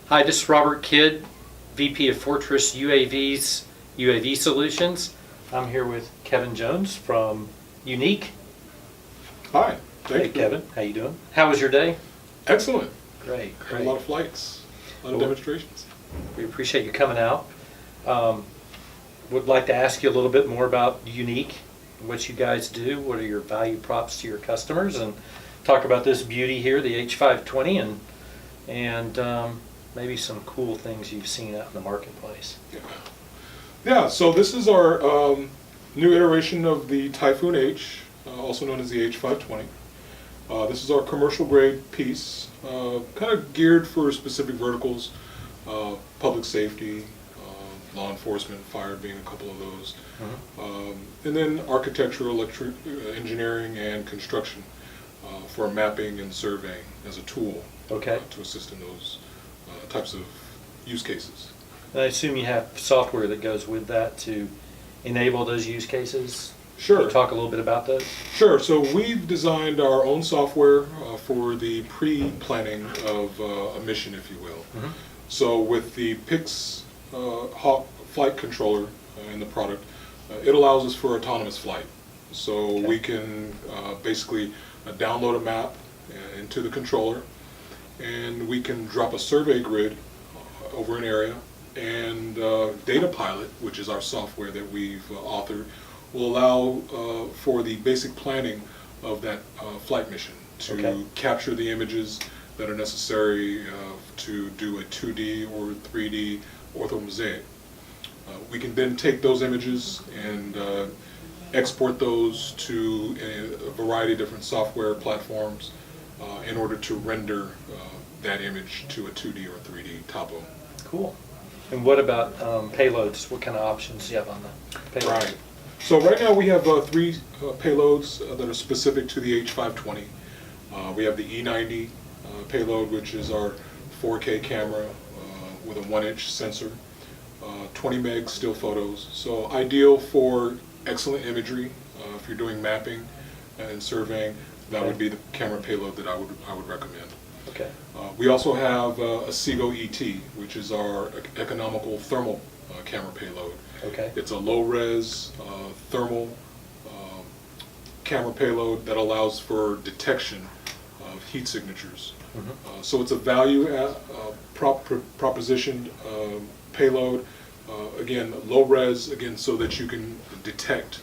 Hi, this is Robert Kidd, VP of Fortress UAV Solutions. I'm here with Kevin Jones from Yuneec. Hi, Hey Kevin, how you doing? How was your day? Excellent. Great, Had great. a lot of flights, a lot of demonstrations. We appreciate you coming out. Would like to ask you a little bit more about Yuneec, what you guys do, what are your value props to your customers, and talk about this beauty here, the H520, and maybe some cool things you've seen out in the marketplace. Yeah, so this is our new iteration of the Typhoon H, also known as the H520. This is our commercial grade piece, kind of geared for specific verticals, public safety, law enforcement, fire being a couple of those, and then architectural, engineering, and construction for mapping and surveying as a tool to assist in those types of use cases. And I assume you have software that goes with that to enable those use cases? Sure. Can you talk a little bit about those? Sure. So we've designed our own software for the pre-planning of a mission, if you will. So with the PIX Hawk flight controller in the product, it allows us for autonomous flight. So we can basically download a map into the controller, and we can drop a survey grid over an area, and Data Pilot, which is our software that we've authored, will allow for the basic planning of that flight mission to capture the images that are necessary to do a 2D or 3D orthomosaic. We can then take those images and export those to a variety of different software platforms in order to render that image to a 2D or 3D topo. Cool. And what about payloads? What kind of options do you have on the payload? Right. So right now we have 3 payloads that are specific to the H520. We have the E90 payload, which is our 4K camera with a 1-inch sensor, 20 meg still photos. So ideal for excellent imagery. If you're doing mapping and surveying, that would be the camera payload that I would recommend. Okay. We also have a SIGO ET, which is our economical thermal camera payload. Okay. It's a low-res thermal camera payload that allows for detection of heat signatures. So it's a value propositioned payload. Again, low-res, again, so that you can detect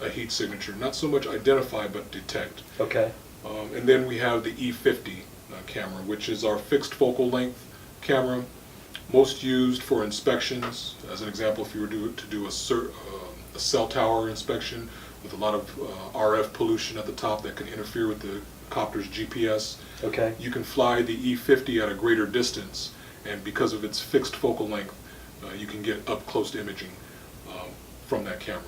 a heat signature. Not so much identify, but detect. Okay. And then we have the E50 camera, which is our fixed focal length camera, most used for inspections. As an example, if you were to do a cell tower inspection with a lot of RF pollution at the top that can interfere with the copter's GPS, you can fly the E50 at a greater distance, and because of its fixed focal length, you can get up close imaging from that camera.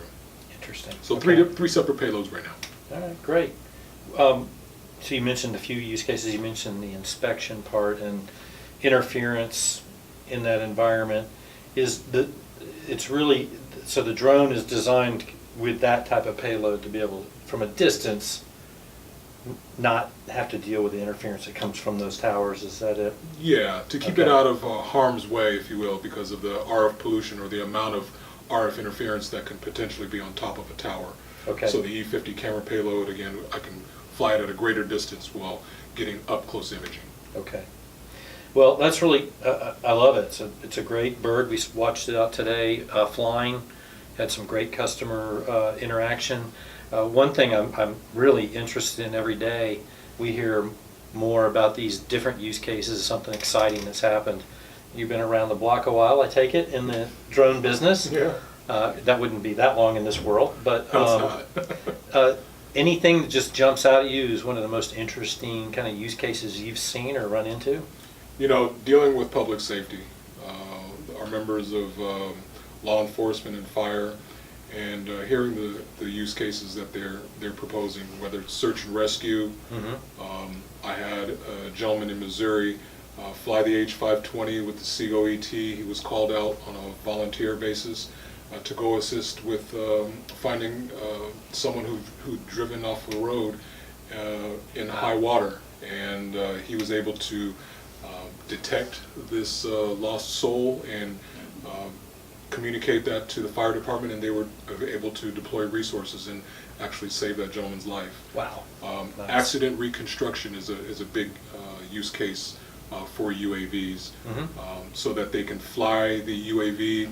Interesting. So three separate payloads right now. All right, great. So you mentioned a few use cases. You mentioned the inspection part and interference in that environment. It's really, so the drone is designed with that type of payload to be able, from a distance, not have to deal with the interference that comes from those towers. Is that it? Yeah, to keep it out of harm's way, if you will, because of the RF pollution or the amount of RF interference that can potentially be on top of a tower. So the E50 camera payload, again, I can fly it at a greater distance while getting up close imaging. Okay. Well, that's really, I love it. It's a great bird. We watched it out today flying, had some great customer interaction. One thing I'm really interested in every day, we hear more about these different use cases, something exciting that's happened. You've been around the block a while, I take it, in the drone business. Yeah. That wouldn't be that long in this world, but anything that just jumps out at you is one of the most interesting kind of use cases you've seen or run into? You know, dealing with public safety, our members of law enforcement and fire, and hearing the use cases that they're proposing, whether it's search and rescue. I had a gentleman in Missouri fly the H520 with the SIGO ET. He was called out on a volunteer basis to go assist with finding someone who'd driven off the road in high water, and he was able to detect this lost soul and communicate that to the fire department, and they were able to deploy resources and actually save that gentleman's life. Wow. Nice. Accident reconstruction is a big use case for UAVs, so that they can fly the UAV,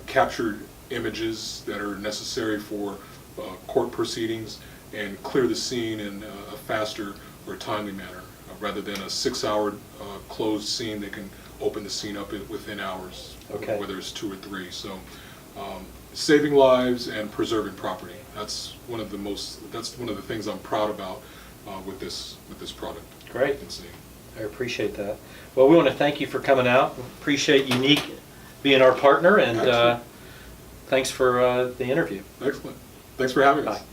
capture images that are necessary for court proceedings, and clear the scene in a faster or timely manner. Rather than a 6-hour closed scene, they can open the scene up within hours, Okay. whether it's 2 or 3. So saving lives and preserving property. That's one of the things I'm proud about with this product. Great. You can see. I appreciate that. Well, we want to thank you for coming out. Appreciate Yuneec being our partner, and Excellent. thanks for the interview. Excellent. Thanks for having us. Bye.